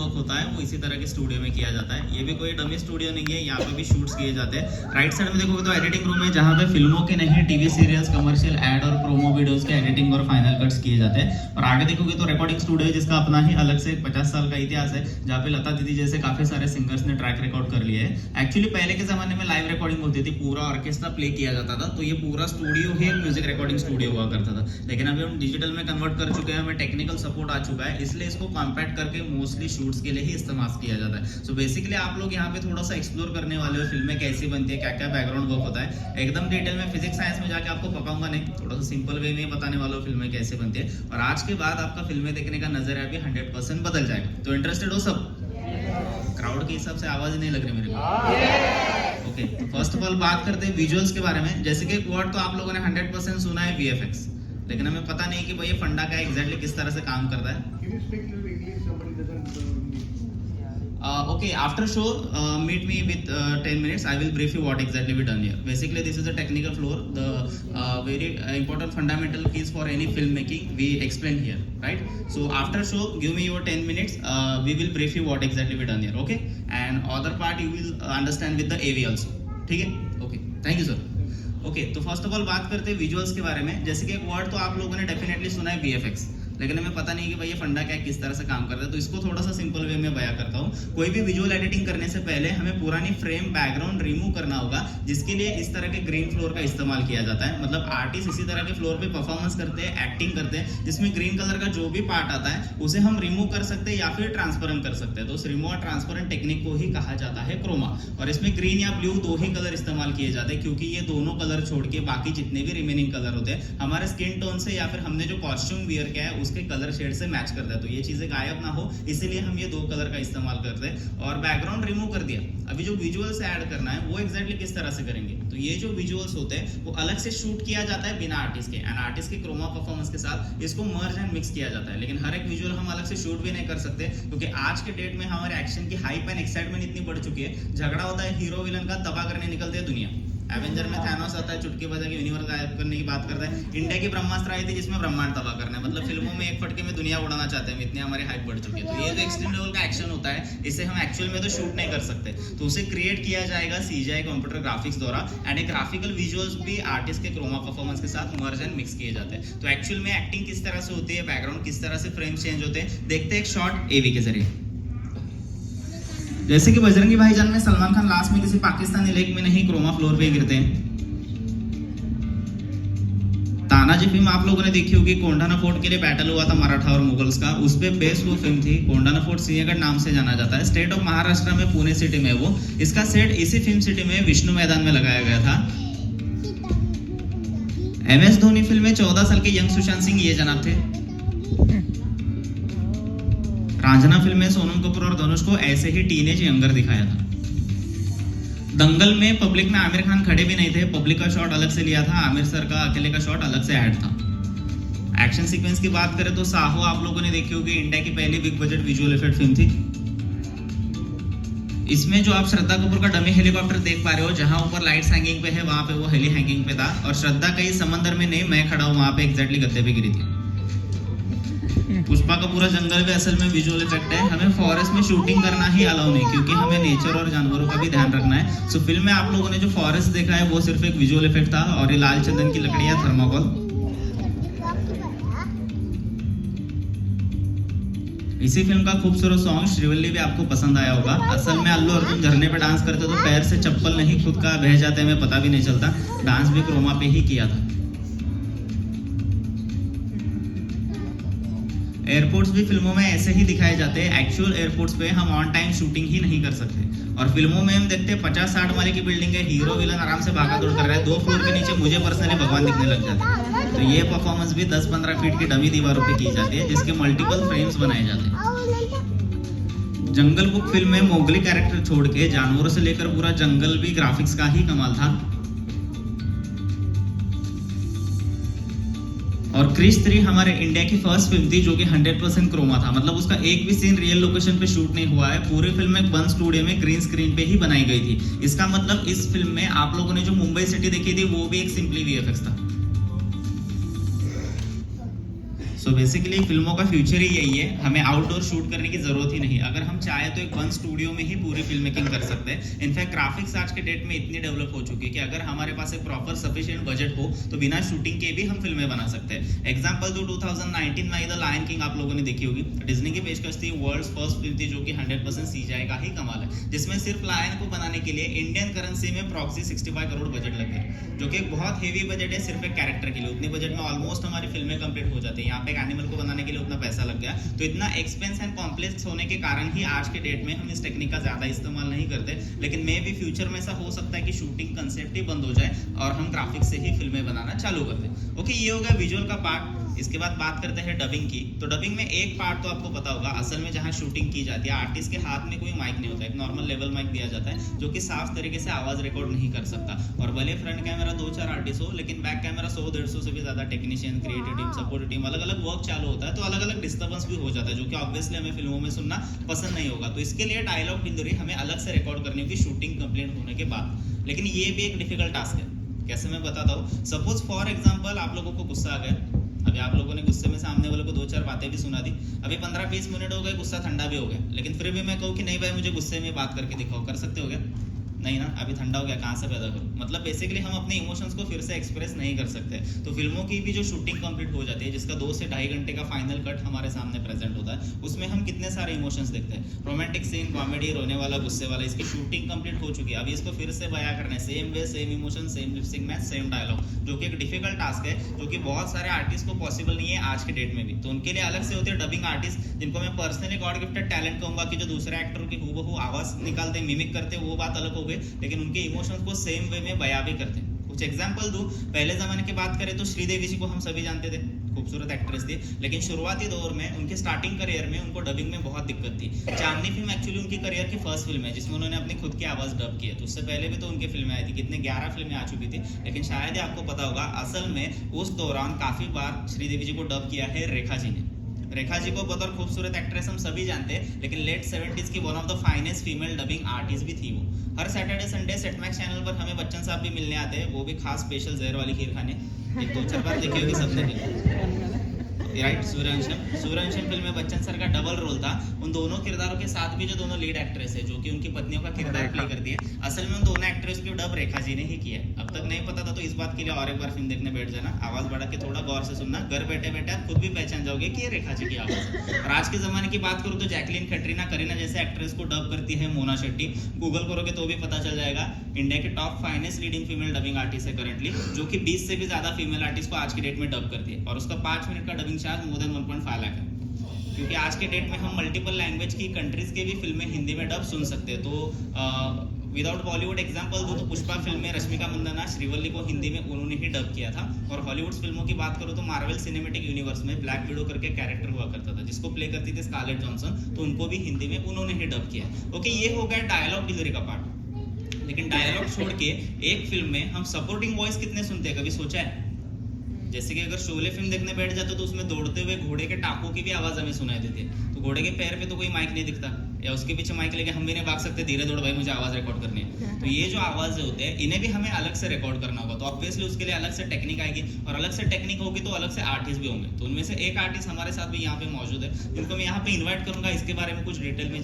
Work होता है वो इसी तरह के स्टूडियो में किया जाता है। ये भी कोई डमी स्टूडियो नहीं है, यहाँ पे भी शूट्स किए जाते हैं। राइट साइड में देखोगे तो एडिटिंग रूम है, जहाँ पे फिल्मों के नहीं टीवी सीरियल्स, कमर्शियल, एड और प्रोमो वीडियोस के एडिटिंग और फाइनल कट्स किए जाते हैं। और आगे देखोगे तो रिकॉर्डिंग स्टूडियो है, जिसका अपना ही अलग से 50 साल का इतिहास है, जहाँ पे लता दीदी जैसे काफी सारे सिंगर्स ने ट्रैक रिकॉर्ड कर लिए है। एक्चुअली पहले के जमाने में लाइव रिकॉर्डिंग होती थी, पूरा ऑर्केस्ट्रा प्ले किया जाता था, तो ये पूरा स्टूडियो ही एक म्यूजिक रिकॉर्डिंग स्टूडियो हुआ करता था। लेकिन अभी हम डिजिटल में कन्वर्ट कर चुके हैं, हमें टेक्निकल सपोर्ट आ चुका है, इसलिए इसको कॉम्पैक्ट करके मोस्टली शूट्स के लिए ही इस्तेमाल किया जाता है। सो बेसिकली आप लोग यहाँ पे थोड़ा सा एक्सप्लोर करने वाले हो फिल्में कैसी बनती है, क्या क्या बैकग्राउंड वर्क होता है। एकदम डिटेल में फिजिक्स साइंस में जाके आपको पकाऊंगा नहीं, थोड़ा सा सिंपल वे में बताने वाला हूँ फिल्में कैसे बनती है। और आज के बाद आपका फिल्में देखने का नजरिया भी 100% बदल जाएगा। तो इंटरेस्टेड हो सब? क्राउड के हिसाब से आवाज नहीं लग रही मेरे को। ओके, तो फर्स्ट ऑफ ऑल बात करते हैं विजुअल्स के बारे में। जैसे कि एक वर्ड तो आप लोगों ने 100% सुना है, VFX, लेकिन हमें पता नहीं कि भाई ये फंडा क्या एग्जैक्टली किस तरह से काम करता है। Okay, after show, meet me with 10 minutes. I will brief you what exactly we done here. Basically, this is a technical floor. The very important fundamental keys for any filmmaking we explain here, right? So after show, give me your 10 minutes. We will brief you what exactly we done here, okay? And other part you will understand with the AV also. ठीक है? Okay. Thank you, sir. Okay, तो first of all बात करते हैं visuals के बारे में। जैसे कि एक वर्ड तो आप लोगों ने डेफिनेटली सुना है, VFX, लेकिन हमें पता नहीं कि भाई ये फंडा क्या है, किस तरह से काम करता है। तो इसको थोड़ा सा सिंपल वे में बयां करता हूँ। कोई भी विजुअल एडिटिंग करने से पहले हमें पुरानी फ्रेम बैकग्राउंड रिमूव करना होगा, जिसके लिए इस तरह के ग्रीन फ्लोर का इस्तेमाल किया जाता है। मतलब आर्टिस्ट इसी तरह के फ्लोर पे परफॉर्मेंस करते हैं, एक्टिंग करते हैं, जिसमें ग्रीन कलर का जो भी पार्ट आता है उसे हम रिमूव कर सकते हैं या फिर ट्रांसपेरेंट कर सकते हैं। तो उस रिमूव और ट्रांसपेरेंट टेक्निक को ही कहा जाता है क्रोमा। और इसमें ग्रीन या ब्लू दो ही कलर इस्तेमाल किए जाते हैं, क्योंकि ये दोनों कलर छोड़ के बाकी जितने भी रिमेनिंग कलर होते हैं हमारे स्किन टोन से या फिर हमने जो कॉस्ट्यूम वियर किया है उसके कलर शेड से मैच करता है। तो ये चीजें गायब ना हो, इसीलिए हम ये दो कलर का इस्तेमाल करते हैं। और बैकग्राउंड रिमूव कर दिया, अभी जो विजुअल्स ऐड करना है वो एग्जैक्टली किस तरह से करेंगे। तो ये जो विजुअल्स होते हैं वो अलग से शूट किया जाता है बिना आर्टिस्ट के, एंड आर्टिस्ट के क्रोमा परफॉर्मेंस के साथ इसको मर्ज एंड मिक्स किया जाता है। लेकिन हर एक विजुअल हम अलग से शूट भी नहीं कर सकते, क्योंकि आज के डेट में हमारे एक्शन की हाइप एंड एक्साइटमेंट इतनी बढ़ चुकी है। झगड़ा होता है हीरो विलन का, तबाह करने निकलते हैं दुनिया। एवेंजर में थैनोस आता है, चुटकी बजा के यूनिवर्स गायब करने की बात करता है। इंडिया की ब्रह्मास्त्र आई थी जिसमें ब्रह्मांड तबाह करना है। मतलब फिल्मों में एक फटके में दुनिया उड़ाना चाहते हैं, इतनी हमारी हाइप बढ़ चुकी है। तो ये जो एक्सट्रीम लेवल का एक्शन होता है इसे हम एक्चुअल में तो शूट नहीं कर सकते, तो उसे क्रिएट किया जाएगा CGI कंप्यूटर ग्राफिक्स द्वारा, एंड एक ग्राफिकल विजुअल्स भी आर्टिस्ट के क्रोमा परफॉर्मेंस के साथ मर्ज एंड मिक्स किए जाते हैं। तो एक्चुअल में एक्टिंग किस तरह से होती है, बैकग्राउंड किस तरह से फ्रेम चेंज होते हैं, देखते हैं एक शॉर्ट AV के जरिए। जैसे कि बजरंगी भाईजान में सलमान खान लास्ट में किसी पाकिस्तानी लेक में नहीं क्रोमा फ्लोर पे गिरते हैं। तानाजी फिल्म आप लोगों ने देखी होगी, कोंडाना फोर्ट के लिए बैटल हुआ था मराठा और मुगल्स का, उस पे बेस्ड वो फिल्म थी। कोंडाना फोर्ट सिंहगढ़ नाम से जाना जाता है, स्टेट ऑफ महाराष्ट्र में पुणे सिटी में वो। इसका सेट इसी फिल्म सिटी में विष्णु मैदान में लगाया गया था। MS धोनी फिल्म में 14 साल के यंग सुशांत सिंह ये जनाब थे। रांझना फिल्म में सोनम कपूर और धनुष को ऐसे ही टीनेज यंगर दिखाया था। दंगल में पब्लिक में आमिर खान खड़े भी नहीं थे, पब्लिक का शॉट अलग से लिया था, आमिर सर का अकेले का शॉट अलग से ऐड था। एक्शन सीक्वेंस की बात करें तो साहो आप लोगों ने देखी होगी, इंडिया की पहली big budget visual effect film थी। इसमें जो आप श्रद्धा कपूर का डमी हेलीकॉप्टर देख पा रहे हो, जहां ऊपर लाइट्स हैंगिंग पे है वहां पे वो हेली हैंगिंग पे था, और श्रद्धा कहीं समंदर में नहीं, मैं खड़ा हूं वहां पे एग्जैक्टली गद्दे पे गिरी थी। पुष्पा का पूरा जंगल भी असल में विजुअल इफेक्ट है। हमें फॉरेस्ट में शूटिंग करना ही अलाउ नहीं, क्योंकि हमें नेचर और जानवरों का भी ध्यान रखना है। सो फिल्म में आप लोगों ने जो फॉरेस्ट देखा है वो सिर्फ एक विजुअल इफेक्ट था, और ये लाल चंदन की लकड़ियां थर्माकोल। इसी फिल्म का खूबसूरत सॉन्ग श्रीवल्ली भी आपको पसंद आया होगा। असल में अल्लू अर्जुन झरने पे डांस करते तो पैर से चप्पल नहीं खुद का बह जाते, हमें पता भी नहीं चलता। डांस भी क्रोमा पे ही किया था। एयरपोर्ट्स भी फिल्मों में ऐसे ही दिखाए जाते हैं। एक्चुअल एयरपोर्ट्स पे हम ऑन टाइम शूटिंग ही नहीं कर सकते, और फिल्मों में हम देखते हैं 50-60 माले की बिल्डिंग है, हीरो विलन आराम से भागा दौड़ कर रहा है, 2 फ्लोर के नीचे मुझे पर्सनली भगवान दिखने लग जाते हैं। तो ये परफॉर्मेंस भी 10-15 फीट की डमी दीवारों पे की जाती है, जिसके मल्टीपल फ्रेम्स बनाए जाते हैं। जंगल बुक फिल्म में मोगली कैरेक्टर छोड़ के जानवरों से लेकर पूरा जंगल भी ग्राफिक्स का ही कमाल था। और क्रिश 3 हमारे इंडिया की फर्स्ट फिल्म थी जो कि 100% क्रोमा था। मतलब उसका एक भी सीन रियल लोकेशन पे शूट नहीं हुआ है, पूरी फिल्म एक बंद स्टूडियो में ग्रीन स्क्रीन पे ही बनाई गई थी। इसका मतलब इस फिल्म में आप लोगों ने जो मुंबई सिटी देखी थी वो भी एक सिंपली VFX था। सो बेसिकली फिल्मों का फ्यूचर ही यही है, हमें आउटडोर शूट करने की जरूरत ही नहीं। अगर हम चाहे तो एक वन स्टूडियो में ही पूरी फिल्म मेकिंग कर सकते हैं। इनफैक्ट ग्राफिक्स आज के डेट में इतनी डेवलप हो चुकी है कि अगर हमारे पास एक प्रॉपर सफिशिएंट बजट हो तो बिना शूटिंग के भी हम फिल्में बना सकते हैं। एग्जांपल दो 2019 में द लायन किंग आप लोगों ने देखी होगी, डिज्नी की पेशकश थी, वर्ल्ड्स फर्स्ट फिल्म थी जो कि 100% सीजीआई का ही कमाल है, जिसमें सिर्फ लायन को बनाने के लिए इंडियन करेंसी में प्रॉक्सी 65 करोड़ बजट लग गया, जो कि एक बहुत हेवी बजट है सिर्फ एक कैरेक्टर के लिए। उतने बजट में ऑलमोस्ट हमारी फिल्में कंप्लीट हो जाती है। यहाँ पे एक एनिमल को बनाने के लिए उतना पैसा लग गया, तो इतना एक्सपेंस एंड कॉम्प्लेक्स होने के कारण ही आज के डेट में हम इस टेक्निक का ज्यादा इस्तेमाल नहीं करते। लेकिन मे भी फ्यूचर में ऐसा हो सकता है कि शूटिंग कंसेप्ट ही बंद हो जाए और हम ग्राफिक्स से ही फिल्में बनाना चालू कर दें। ओके, ये हो गया विजुअल का पार्ट। इसके बाद बात करते हैं डबिंग की। तो डबिंग में एक पार्ट तो आपको पता होगा, असल में जहाँ शूटिंग की जाती है आर्टिस्ट के हाथ में कोई माइक नहीं होता, एक नॉर्मल लेवल माइक दिया जाता है जो कि साफ तरीके से आवाज रिकॉर्ड नहीं कर सकता। और भले फ्रंट कैमरा 2-4 आर्टिस्ट हो, लेकिन बैक कैमरा 100-150 से भी ज्यादा technician, creative team, support team, अलग अलग वर्क चालू होता है, तो अलग अलग डिस्टर्बेंस भी हो जाता है, जो कि ऑब्वियसली हमें फिल्मों में सुनना पसंद नहीं होगा। तो इसके लिए डायलॉग डिलीवरी हमें अलग से रिकॉर्ड करनी होगी शूटिंग कंप्लीट होने के बाद। लेकिन ये भी एक डिफिकल्ट टास्क है। कैसे, मैं बताता हूँ। सपोज फॉर एग्जाम्पल आप लोगों को गुस्सा आ गया, अभी आप लोगों ने गुस्से में सामने वाले को 2-4 बातें भी सुना दी, अभी 15-20 मिनट हो गए, गुस्सा ठंडा भी हो गया, लेकिन फिर भी मैं कहूँ कि नहीं भाई मुझे गुस्से में बात करके दिखाओ, कर सकते हो क्या? नहीं ना, अभी ठंडा हो गया, कहाँ से पैदा करूं? मतलब बेसिकली हम अपने इमोशंस को फिर से एक्सप्रेस नहीं कर सकते। तो फिल्मों की भी जो शूटिंग कंप्लीट हो जाती है, जिसका 2 से 2.5 घंटे का फाइनल कट हमारे सामने प्रेजेंट होता है, उसमें हम कितने सारे इमोशंस देखते हैं। रोमांटिक सीन, कॉमेडी, रोने वाला, गुस्से वाला, इसकी शूटिंग कंप्लीट हो चुकी है। अभी इसको फिर से बयां करना है, same way, same emotion, same lipsync match, same dialogue, जो कि एक डिफिकल्ट टास्क है, जो कि बहुत सारे आर्टिस्ट को पॉसिबल नहीं है आज के डेट में भी। तो उनके लिए अलग से होते हैं डबिंग आर्टिस्ट, जिनको मैं पर्सनली गॉड गिफ्टेड टैलेंट कहूंगा, कि जो दूसरे एक्टर की हूबहू आवाज निकालते, मिमिक करते, वो बात अलग हो गई, लेकिन उनके इमोशंस को सेम वे में बयां भी करते हैं। कुछ एग्जांपल दूं, पहले जमाने की बात करें तो श्रीदेवी जी को हम सभी जानते थे, खूबसूरत एक्ट्रेस थी, लेकिन शुरुआती दौर में उनके स्टार्टिंग करियर में उनको डबिंग में बहुत दिक्कत थी। चांदनी फिल्म एक्चुअली उनकी करियर की फर्स्ट फिल्म है जिसमें उन्होंने अपनी खुद की आवाज डब की है। तो उससे पहले भी तो उनकी फिल्में आई थी, कितने 11 फिल्में आ चुकी थी, लेकिन शायद ही आपको पता होगा असल में उस दौरान काफी बार श्रीदेवी जी को डब किया है रेखा जी ने। रेखा जी को बतौर खूबसूरत एक्ट्रेस हम सभी जानते हैं, लेकिन लेट 70s की one of the finest female dubbing artist भी थी वो। हर सैटरडे संडे सेटमैक्स चैनल पर हमें बच्चन साहब भी मिलने आते हैं, वो भी खास स्पेशल जहर वाली खीर खाने। एक 2-4 बार देखी होगी सबने, राइट। सूर्यवंशम फिल्म में बच्चन सर का डबल रोल था। उन दोनों किरदारों के साथ भी जो दोनों लीड एक्ट्रेस है, जो कि उनकी पत्नियों का किरदार प्ले करती है, असल में उन दोनों एक्ट्रेस की डब रेखा जी ने ही किया है। अब तक नहीं पता था तो इस बात के लिए और एक बार फिल्म देखने बैठ जाना, आवाज बढ़ा के थोड़ा गौर से सुनना, घर बैठे बैठे आप खुद भी पहचान जाओगे कि ये रेखा जी की आवाज है। और आज के जमाने की बात करूँ तो जैकलीन, कैटरीना, करीना जैसे एक्ट्रेस को डब करती है मोना शेट्टी। गूगल करोगे तो भी पता चल जाएगा। इंडिया के top finest leading female dubbing artist है करंटली, जो कि 20 से भी ज्यादा फीमेल आर्टिस्ट को आज की डेट में डब करती है, और उसका 5 मिनट का dubbing charge more than 1.5 lakh है। क्योंकि आज के डेट में हम मल्टीपल लैंग्वेज की कंट्रीज के भी फिल्में हिंदी में डब सुन सकते हैं। तो विदाउट बॉलीवुड एग्जांपल दो तो पुष्पा फिल्म में रश्मिका मंदाना श्रीवल्ली को हिंदी में उन्होंने ही डब किया था। और हॉलीवुड फिल्मों की बात करूं तो मार्वल सिनेमैटिक यूनिवर्स में ब्लैक विडो करके कैरेक्टर हुआ करता था, जिसको प्ले करती थी स्कारलेट जॉनसन, तो उनको भी हिंदी में उन्होंने ही डब किया। ओके, ये हो गया डायलॉग डिलीवरी का पार्ट। लेकिन डायलॉग छोड़ के एक फिल्म में हम सपोर्टिंग वॉइस कितने सुनते हैं, कभी सोचा है? जैसे कि अगर शोले फिल्म देखने बैठ जाते तो उसमें दौड़ते हुए घोड़े के टापों की भी आवाज हमें सुनाई देती है। तो घोड़े के पैर पे तो कोई माइक नहीं दिखता, या उसके पीछे माइक लेके हम भी नहीं भाग सकते, धीरे दौड़ भाई मुझे आवाज रिकॉर्ड करनी है। तो ये जो आवाज होते हैं इन्हें भी हमें अलग से रिकॉर्ड करना होगा। तो ऑब्वियसली उसके लिए अलग से टेक्निक आएगी, और अलग से टेक्निक होगी तो अलग से आर्टिस्ट भी होंगे। तो उनमें से एक आर्टिस्ट हमारे साथ भी यहाँ पे मौजूद है, जिनको मैं यहाँ पे इन्वाइट करूंगा इसके बारे में कुछ डिटेल में